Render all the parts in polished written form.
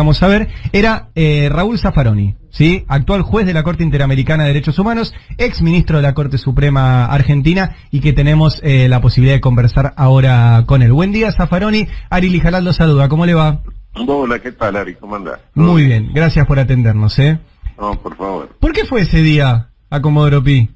vamos a ver, era Raúl Zaffaroni, ¿sí? Actual juez de la Corte Interamericana de Derechos Humanos, ex ministro de la Corte Suprema Argentina, y que tenemos la posibilidad de conversar ahora con él. Buen día, Zaffaroni. Ari Lijalal lo saluda, ¿cómo le va? Hola, ¿qué tal, Ari? ¿Cómo andás? Muy bien, gracias por atendernos, ¿eh? No, por favor. ¿Por qué fue ese día a Comodoro Pi?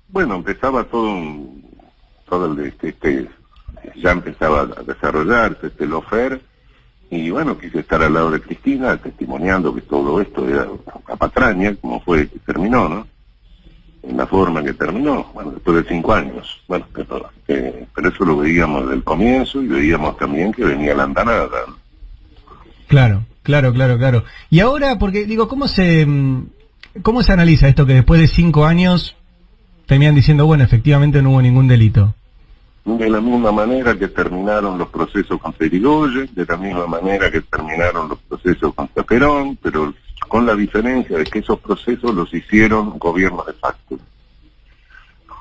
Bueno, empezaba ya empezaba a desarrollarse este lofer, y bueno, quise estar al lado de Cristina, testimoniando que todo esto era una patraña, como fue que terminó, ¿no? En la forma que terminó, bueno, después de 5 años. Bueno, pero eso lo veíamos desde el comienzo, y veíamos también que venía la andanada, ¿no? Claro. Y ahora, porque digo, ¿cómo se analiza esto que después de 5 años terminan diciendo, bueno, efectivamente no hubo ningún delito? De la misma manera que terminaron los procesos contra Irigoyen, de la misma manera que terminaron los procesos contra Perón, pero con la diferencia de que esos procesos los hicieron gobiernos de facto.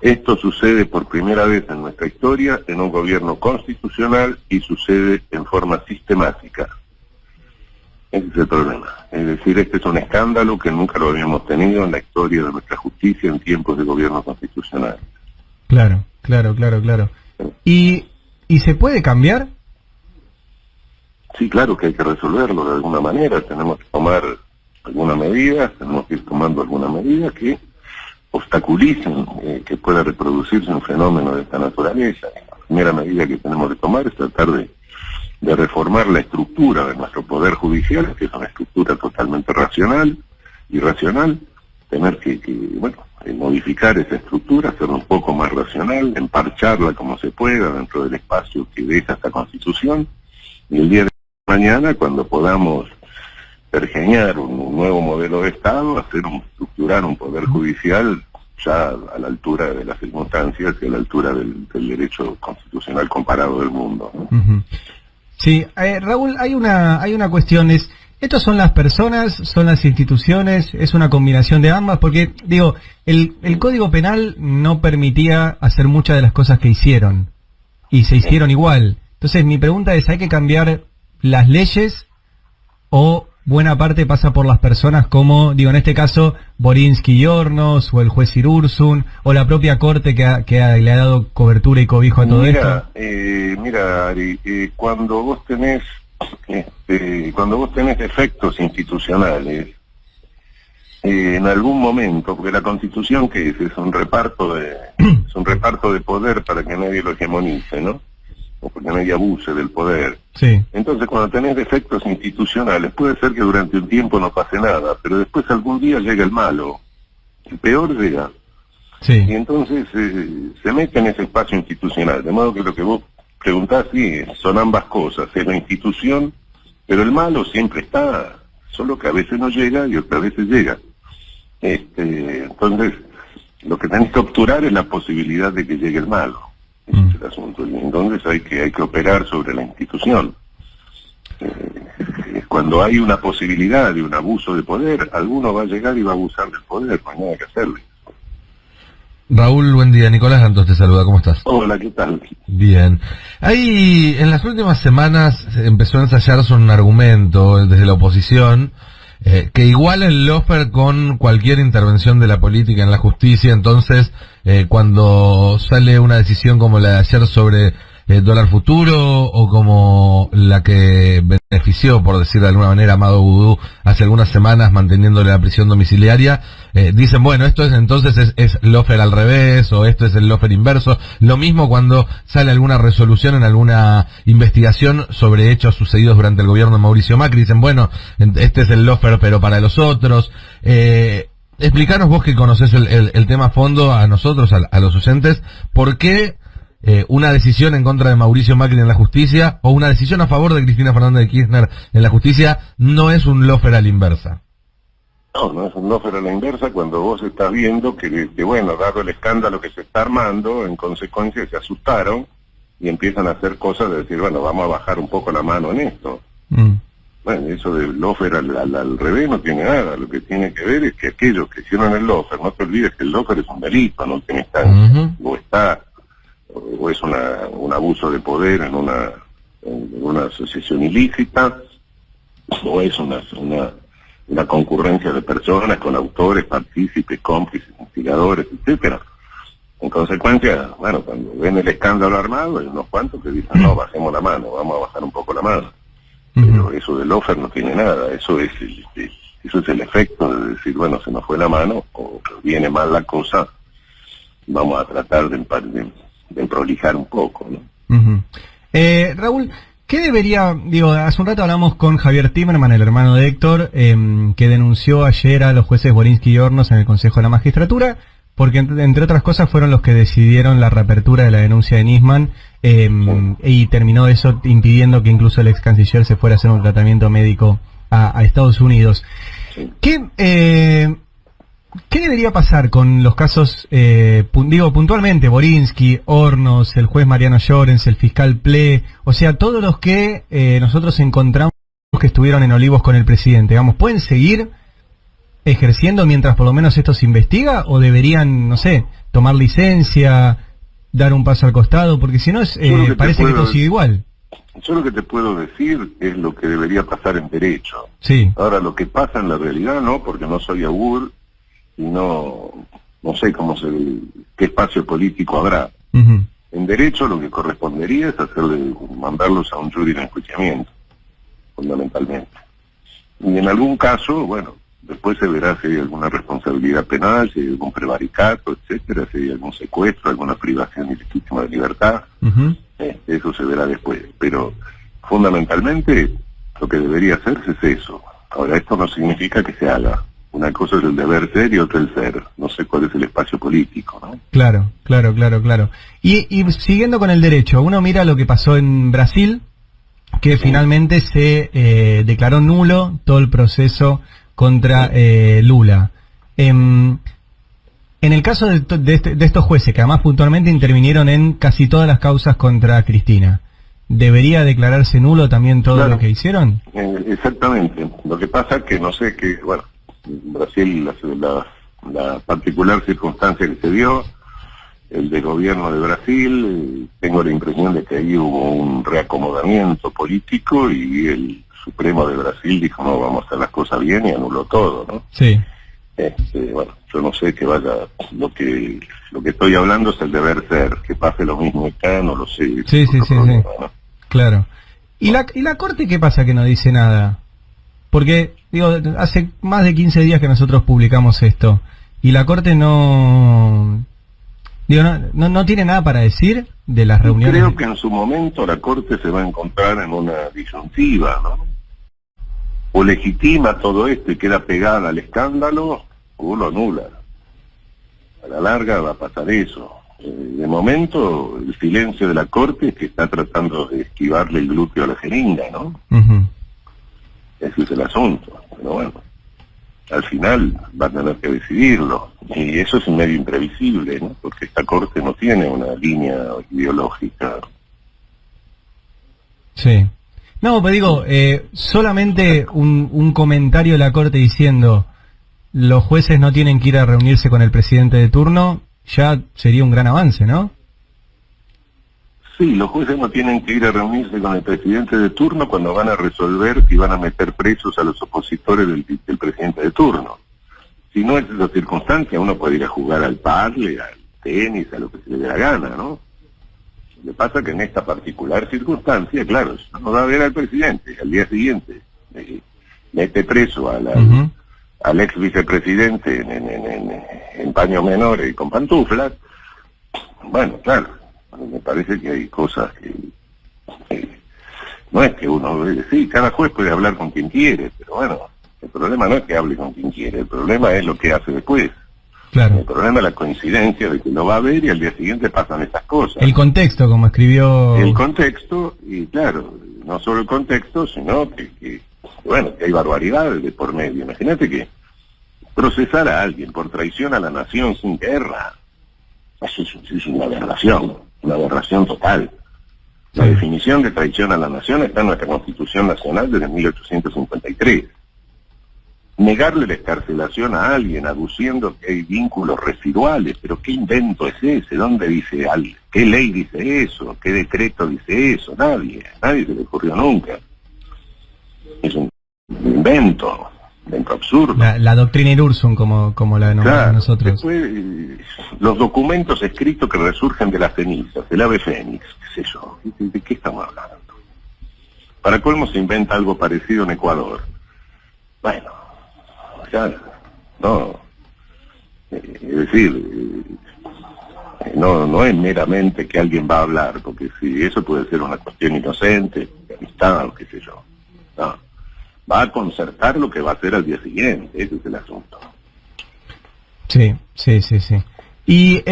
Esto sucede por primera vez en nuestra historia en un gobierno constitucional, y sucede en forma sistemática. Ese es el problema. Es decir, este es un escándalo que nunca lo habíamos tenido en la historia de nuestra justicia en tiempos de gobierno constitucional. Claro. ¿Y se puede cambiar? Sí, claro que hay que resolverlo de alguna manera. Tenemos que tomar alguna medida, tenemos que ir tomando alguna medida que obstaculicen que pueda reproducirse un fenómeno de esta naturaleza. La primera medida que tenemos que tomar es tratar de reformar la estructura de nuestro Poder Judicial, que es una estructura totalmente irracional, tener que modificar esa estructura, hacerla un poco más racional, emparcharla como se pueda dentro del espacio que deja esta Constitución, y el día de mañana, cuando podamos pergeñar un nuevo modelo de Estado, estructurar un Poder Judicial ya a la altura de las circunstancias y a la altura del derecho constitucional comparado del mundo, ¿no? Uh-huh. Sí, Raúl, hay una cuestión, ¿estos son las personas, son las instituciones, es una combinación de ambas? Porque, digo, el Código Penal no permitía hacer muchas de las cosas que hicieron, y se hicieron igual. Entonces, mi pregunta es, ¿hay que cambiar las leyes, o buena parte pasa por las personas como, digo, en este caso, Borinsky y Hornos, o el juez Irursun, o la propia Corte que le ha dado cobertura y cobijo a todo esto? Mira, Ari, cuando vos tenés efectos institucionales, en algún momento, porque la Constitución, ¿qué es? Es un reparto de poder para que nadie lo hegemonice, ¿no? O porque nadie abuse del poder. Sí. Entonces, cuando tenés defectos institucionales, puede ser que durante un tiempo no pase nada, pero después algún día llega el malo, el peor llega. Sí. Y entonces se mete en ese espacio institucional, de modo que lo que vos preguntás, sí, son ambas cosas, es la institución, pero el malo siempre está, solo que a veces no llega y otras veces llega. Entonces, lo que tenés que obturar es la posibilidad de que llegue el malo. Ese es el asunto. Y entonces hay que operar sobre la institución. Cuando hay una posibilidad de un abuso de poder, alguno va a llegar y va a abusar del poder, no hay nada que hacerle. Raúl, buen día. Nicolás Santos te saluda, ¿cómo estás? Hola, ¿qué tal? Bien. Ahí, en las últimas semanas empezó a ensayarse un argumento desde la oposición que iguala el lawfare con cualquier intervención de la política en la justicia. Entonces, cuando sale una decisión como la de ayer sobre dólar futuro, o como la que benefició, por decir de alguna manera, a Amado Boudou hace algunas semanas manteniéndole la prisión domiciliaria, dicen, bueno, esto es lawfare al revés, o esto es el lawfare inverso. Lo mismo cuando sale alguna resolución en alguna investigación sobre hechos sucedidos durante el gobierno de Mauricio Macri, dicen, bueno, este es el lawfare pero para los otros. Explícanos, vos que conocés el tema a fondo, a nosotros, a los oyentes, ¿por qué una decisión en contra de Mauricio Macri en la justicia, o una decisión a favor de Cristina Fernández de Kirchner en la justicia, no es un lawfare a la inversa? No es un lawfare a la inversa cuando vos estás viendo que, bueno, dado el escándalo que se está armando, en consecuencia se asustaron y empiezan a hacer cosas de decir, bueno, vamos a bajar un poco la mano en esto. Bueno, eso del lawfare al revés no tiene nada. Lo que tiene que ver es que aquellos que hicieron el lawfare, no te olvides que el lawfare es un delito, no tiene instancia, o es un abuso de poder en una asociación ilícita, o es una concurrencia de personas con autores, partícipes, cómplices, instigadores, etcétera. En consecuencia, bueno, cuando ven el escándalo armado, hay unos cuantos que dicen, no, bajemos la mano, vamos a bajar un poco la mano. Pero eso del lofer no tiene nada, eso es el efecto de decir, bueno, se nos fue la mano, o viene mal la cosa, vamos a tratar de prolijar un poco, ¿no? Raúl, ¿qué debería, hace un rato hablamos con Javier Timerman, el hermano de Héctor, que denunció ayer a los jueces Borinsky y Hornos en el Consejo de la Magistratura, porque entre otras cosas fueron los que decidieron la reapertura de la denuncia de Nisman, y terminó eso impidiendo que incluso el ex canciller se fuera a hacer un tratamiento médico a Estados Unidos. Sí. ¿Qué debería pasar con los casos, puntualmente, Borinsky, Hornos, el juez Mariano Llorens, el fiscal Ple, o sea, todos los que nosotros encontramos que estuvieron en Olivos con el presidente, digamos, ¿pueden seguir ejerciendo mientras por lo menos esto se investiga o deberían, no sé, tomar licencia, dar un paso al costado? Porque si no, parece que todo sigue igual. Yo lo que te puedo decir es lo que debería pasar en derecho. Sí. Ahora, lo que pasa en la realidad, no, porque no soy abur y no sé qué espacio político habrá. En derecho lo que correspondería es mandarlos a un jury de enjuiciamiento, fundamentalmente. Y en algún caso, bueno, después se verá si hay alguna responsabilidad penal, si hay algún prevaricato, etcétera, si hay algún secuestro, alguna privación ilegítima de libertad. Eso se verá después. Pero fundamentalmente lo que debería hacerse es eso. Ahora, esto no significa que se haga. Una cosa es el deber ser y otra el ser. No sé cuál es el espacio político, ¿no? Claro. Y siguiendo con el derecho, uno mira lo que pasó en Brasil, que finalmente se declaró nulo todo el proceso contra Lula. En el caso de estos jueces, que además puntualmente intervinieron en casi todas las causas contra Cristina, ¿debería declararse nulo también todo lo que hicieron? Exactamente. Lo que pasa es que no sé qué, bueno, en Brasil la particular circunstancia que se dio, el de gobierno de Brasil, tengo la impresión de que ahí hubo un reacomodamiento político y el Supremo de Brasil dijo, no, vamos a hacer las cosas bien y anuló todo, ¿no? Sí. Bueno, yo no sé que vaya, lo que estoy hablando es el deber ser, que pase lo mismo acá, no lo sé. Sí. ¿No? Claro. ¿Y la Corte qué pasa que no dice nada? Porque, hace más de 15 días que nosotros publicamos esto, y la Corte no tiene nada para decir de las reuniones. Creo que en su momento la Corte se va a encontrar en una disyuntiva, ¿no? O legitima todo esto y queda pegada al escándalo, o lo anula. A la larga va a pasar eso. De momento, el silencio de la Corte es que está tratando de esquivarle el glúteo a la jeringa, ¿no? Ese es el asunto. Pero bueno, al final va a tener que decidirlo. Y eso es medio imprevisible, ¿no? Porque esta Corte no tiene una línea ideológica. Sí. No, pero digo, solamente un comentario de la Corte diciendo los jueces no tienen que ir a reunirse con el presidente de turno, ya sería un gran avance, ¿no? Sí, los jueces no tienen que ir a reunirse con el presidente de turno cuando van a resolver si van a meter presos a los opositores del presidente de turno. Si no es esa circunstancia, uno puede ir a jugar al pádel, al tenis, a lo que se le dé la gana, ¿no? Lo que pasa que en esta particular circunstancia, claro, no va a ver al presidente, al día siguiente mete preso al ex vicepresidente en paños menores y con pantuflas. Bueno, claro, me parece que hay cosas que no es que uno, sí, cada juez puede hablar con quien quiere, pero bueno, el problema no es que hable con quien quiere, el problema es lo que hace después. Claro. El problema es la coincidencia de que lo va a ver y al día siguiente pasan esas cosas. El contexto, como escribió... El contexto, y claro, no solo el contexto, sino que hay barbaridades de por medio. Imagínate que procesar a alguien por traición a la nación sin guerra, eso es una aberración total. La definición de traición a la nación está en nuestra Constitución Nacional desde 1853. Negarle la excarcelación a alguien aduciendo que hay vínculos residuales, pero ¿qué invento es ese? ¿Dónde dice alguien? ¿Qué ley dice eso? ¿Qué decreto dice eso? Nadie se le ocurrió nunca. Es un invento absurdo. La doctrina Irursum, como la denominamos Claro, nosotros. después, los documentos escritos que resurgen de las cenizas, el ave fénix, qué sé yo, ¿de qué estamos hablando? Para colmo se inventa algo parecido en Ecuador. Bueno, ya, no, es decir, no es meramente que alguien va a hablar, porque si eso puede ser una cuestión inocente, de amistad o qué sé yo. No, va a concertar lo que va a hacer al día siguiente, ese es el asunto. Sí. Y,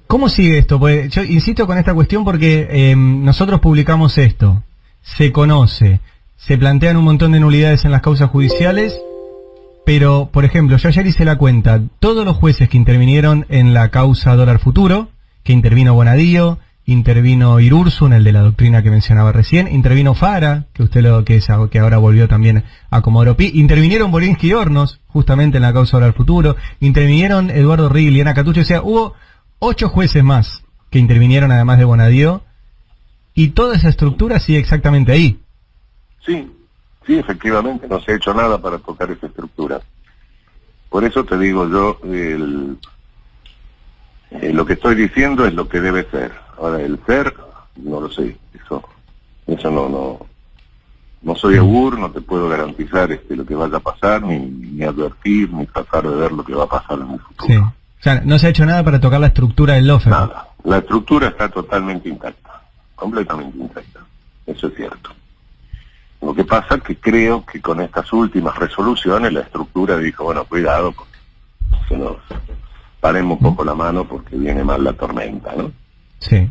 ¿cómo sigue esto? Pues yo insisto con esta cuestión porque nosotros publicamos esto, se conoce, se plantean un montón de nulidades en las causas judiciales, pero, por ejemplo, yo ayer hice la cuenta, todos los jueces que intervinieron en la causa dólar futuro, que intervino Bonadío, intervino Irursum, el de la doctrina que mencionaba recién, intervino Fara, que ahora volvió también a Comodoro Pi, intervinieron Borinsky y Hornos, justamente en la causa dólar futuro, intervinieron Eduardo Rigg y Liliana Catucci, o sea, hubo 8 jueces más que intervinieron además de Bonadío, y toda esa estructura sigue exactamente ahí. Sí, efectivamente, no se ha hecho nada para tocar esa estructura. Por eso te digo yo, lo que estoy diciendo es lo que debe ser. Ahora, el ser, no lo sé, eso no soy augur, no te puedo garantizar lo que vaya a pasar, ni advertir, ni tratar de ver lo que va a pasar en el futuro. Sí. O sea, no se ha hecho nada para tocar la estructura del lawfare. Nada, la estructura está totalmente intacta, completamente intacta, eso es cierto. Lo que pasa es que creo que con estas últimas resoluciones la estructura dijo, bueno, cuidado, que nos paremos un poco la mano porque viene mal la tormenta, ¿no? Sí.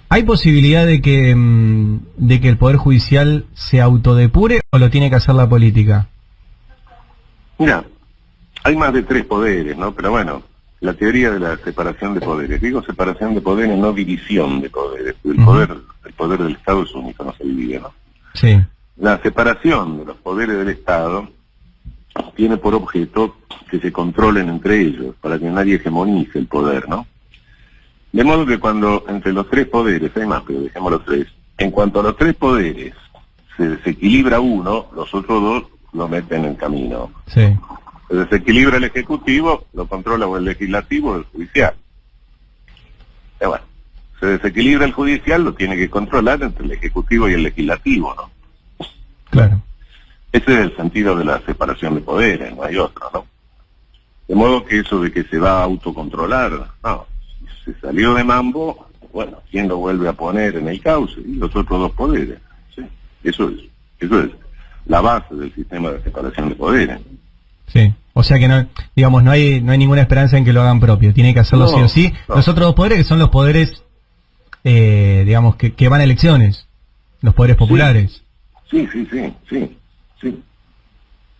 ¿Hay posibilidad de que el Poder Judicial se autodepure o lo tiene que hacer la política? Mira, hay más de 3 poderes, ¿no? Pero bueno, la teoría de la separación de poderes. Digo separación de poderes, no división de poderes. El poder del Estado es único, no se divide, ¿no? Sí. La separación de los poderes del Estado tiene por objeto que se controlen entre ellos, para que nadie hegemonice el poder, ¿no? De modo que cuando entre los 3 poderes, hay más, pero dejemos los 3, en cuanto a los 3 poderes se desequilibra uno, los otros 2 lo meten en camino. Sí. Se desequilibra el Ejecutivo, lo controla o el Legislativo o el Judicial. Bueno, se desequilibra el Judicial, lo tiene que controlar entre el Ejecutivo y el Legislativo, ¿no? Claro. Ese es el sentido de la separación de poderes, no hay otro, ¿no? De modo que eso de que se va a autocontrolar, no, si se salió de mambo, bueno, ¿quién lo vuelve a poner en el cauce? Y los otros 2 poderes, ¿sí? Eso es la base del sistema de separación de poderes. Sí, o sea que no, digamos, no hay ninguna esperanza en que lo hagan propio, tiene que hacerlo sí o sí. No. Los otros 2 poderes que son los poderes, digamos, que van a elecciones, los poderes populares. Sí.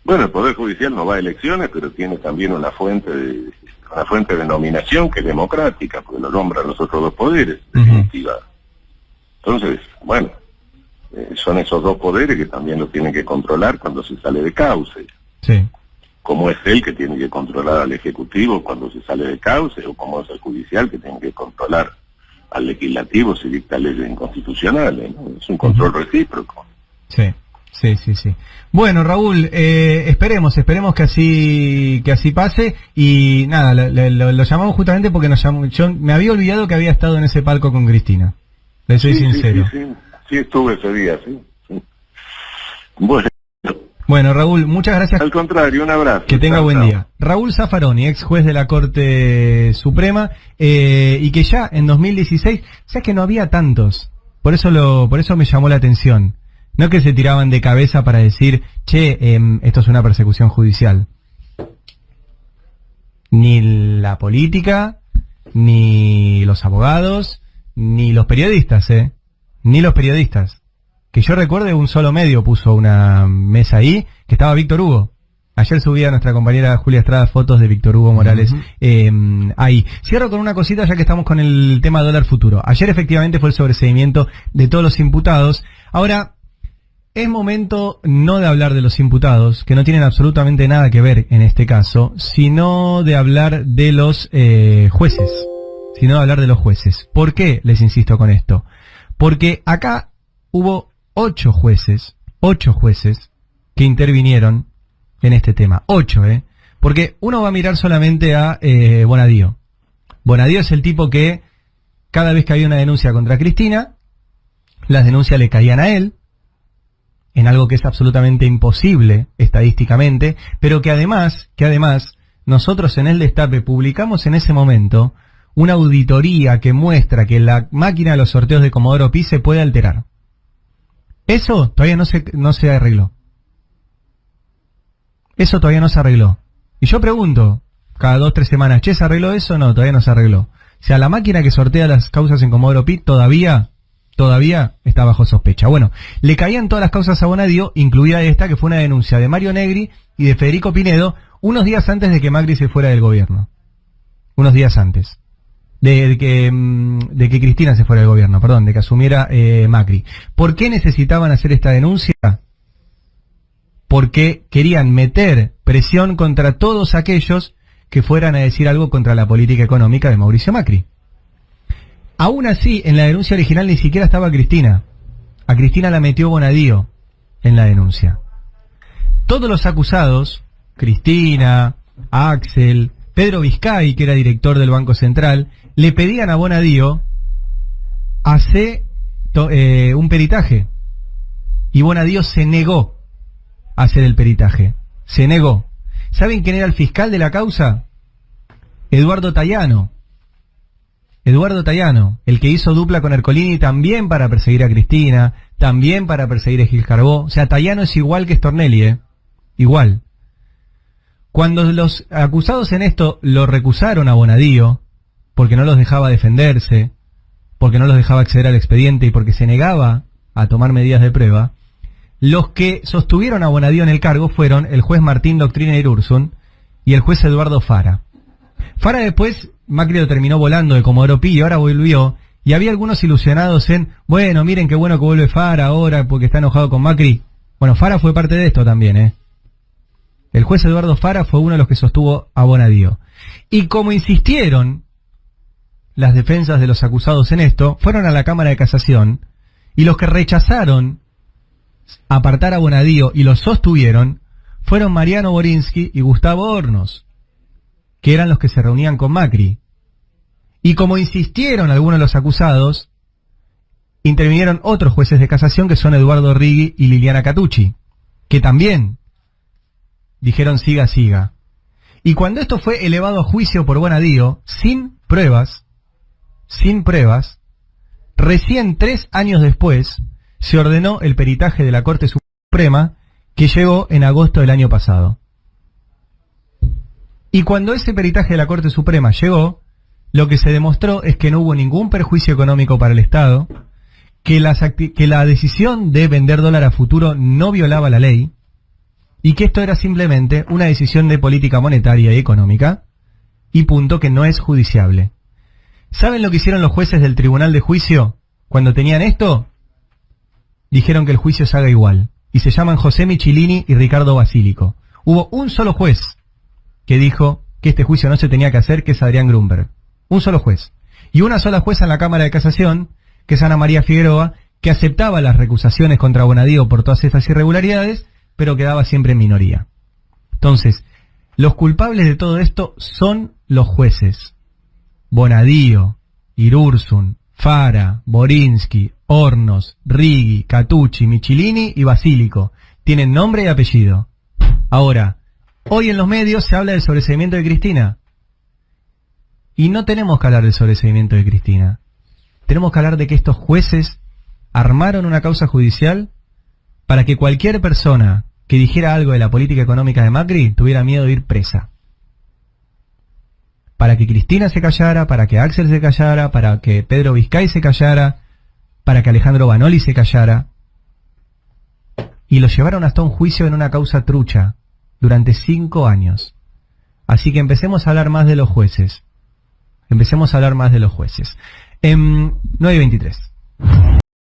Bueno, el Poder Judicial no va a elecciones, pero tiene también una fuente de nominación que es democrática, porque lo nombran los otros 2 poderes, en definitiva. Entonces, bueno, son esos 2 poderes que también lo tienen que controlar cuando se sale de cauce. Sí. Como es él que tiene que controlar al Ejecutivo cuando se sale de cauce, o como es el Judicial que tiene que controlar al Legislativo si dicta leyes inconstitucionales, ¿no? Es un control recíproco. Sí. Bueno, Raúl, esperemos que así pase, y nada, lo llamamos justamente porque yo me había olvidado que había estado en ese palco con Cristina. Le soy sincero. Sí, estuve ese día, sí. Bueno, Raúl, muchas gracias. Al contrario, un abrazo. Que tenga buen día. Raúl Zaffaroni, ex juez de la Corte Suprema, y que ya en 2016, sabes que no había tantos, por eso me llamó la atención. No que se tiraban de cabeza para decir, esto es una persecución judicial. Ni la política, ni los abogados, ni los periodistas, ni los periodistas. Que yo recuerde, un solo medio puso una mesa ahí, que estaba Víctor Hugo. Ayer subía nuestra compañera Julia Estrada fotos de Víctor Hugo Morales ahí. Cierro con una cosita ya que estamos con el tema dólar futuro. Ayer efectivamente fue el sobreseimiento de todos los imputados. Ahora, es momento no de hablar de los imputados, que no tienen absolutamente nada que ver en este caso, sino de hablar de los jueces. ¿Por qué les insisto con esto? Porque acá hubo 8 jueces 8 jueces que intervinieron en este tema. 8, porque uno va a mirar solamente a Bonadío. Bonadío es el tipo que cada vez que había una denuncia contra Cristina, las denuncias le caían a él, en algo que es absolutamente imposible estadísticamente, pero que además nosotros en el Destape publicamos en ese momento una auditoría que muestra que la máquina de los sorteos de Comodoro Pi se puede alterar. Eso todavía no se arregló. Eso todavía no se arregló. Y yo pregunto, cada 2-3 semanas, ¿se arregló eso? No, todavía no se arregló. O sea, la máquina que sortea las causas en Comodoro Pi todavía está bajo sospecha. Bueno, le caían todas las causas a Bonadío, incluida esta, que fue una denuncia de Mario Negri y de Federico Pinedo, unos días antes de que Macri se fuera del gobierno. Unos días antes. De que Cristina se fuera del gobierno, perdón, de que asumiera Macri. ¿Por qué necesitaban hacer esta denuncia? Porque querían meter presión contra todos aquellos que fueran a decir algo contra la política económica de Mauricio Macri. Aún así, en la denuncia original ni siquiera estaba Cristina. A Cristina la metió Bonadío en la denuncia. Todos los acusados, Cristina, Axel, Pedro Vizcay, que era director del Banco Central, le pedían a Bonadío hacer un peritaje. Y Bonadío se negó a hacer el peritaje. Se negó. ¿Saben quién era el fiscal de la causa? Eduardo Tayano. Eduardo Tayano, el que hizo dupla con Ercolini también para perseguir a Cristina, también para perseguir a Gil Carbó. O sea, Tayano es igual que Stornelli, igual. Cuando los acusados en esto lo recusaron a Bonadío, porque no los dejaba defenderse, porque no los dejaba acceder al expediente y porque se negaba a tomar medidas de prueba, los que sostuvieron a Bonadío en el cargo fueron el juez Martín Doctrina Irursun y el juez Eduardo Fara. Fara después, Macri lo terminó volando de Comodoro Pi y ahora volvió, y había algunos ilusionados en, bueno, miren qué bueno que vuelve Fara ahora porque está enojado con Macri. Bueno, Fara fue parte de esto también, El juez Eduardo Fara fue uno de los que sostuvo a Bonadío. Y como insistieron las defensas de los acusados en esto, fueron a la Cámara de Casación, y los que rechazaron apartar a Bonadío y lo sostuvieron fueron Mariano Borinsky y Gustavo Hornos, que eran los que se reunían con Macri. Y como insistieron algunos de los acusados, intervinieron otros jueces de casación que son Eduardo Rigui y Liliana Catucci, que también dijeron siga, siga. Y cuando esto fue elevado a juicio por Bonadío, sin pruebas, recién 3 años después se ordenó el peritaje de la Corte Suprema, que llegó en agosto del año pasado. Y cuando ese peritaje de la Corte Suprema llegó, lo que se demostró es que no hubo ningún perjuicio económico para el Estado, que la decisión de vender dólar a futuro no violaba la ley, y que esto era simplemente una decisión de política monetaria y económica, y punto, que no es judiciable. ¿Saben lo que hicieron los jueces del Tribunal de Juicio cuando tenían esto? Dijeron que el juicio se haga igual, y se llaman José Michelini y Ricardo Basílico. Hubo un solo juez que dijo que este juicio no se tenía que hacer, que es Adrián Grunberg. Un solo juez. Y una sola jueza en la Cámara de Casación, que es Ana María Figueroa, que aceptaba las recusaciones contra Bonadío por todas estas irregularidades, pero quedaba siempre en minoría. Entonces, los culpables de todo esto son los jueces. Bonadío, Irursun, Fara, Borinsky, Hornos, Rigui, Catucci, Michelini y Basílico. Tienen nombre y apellido. Ahora, hoy en los medios se habla del sobreseimiento de Cristina. Y no tenemos que hablar del sobreseimiento de Cristina. Tenemos que hablar de que estos jueces armaron una causa judicial para que cualquier persona que dijera algo de la política económica de Macri tuviera miedo de ir presa. Para que Cristina se callara, para que Axel se callara, para que Pedro Vizcay se callara, para que Alejandro Banoli se callara. Y lo llevaron hasta un juicio en una causa trucha durante 5 años. Así que empecemos a hablar más de los jueces. 9:23.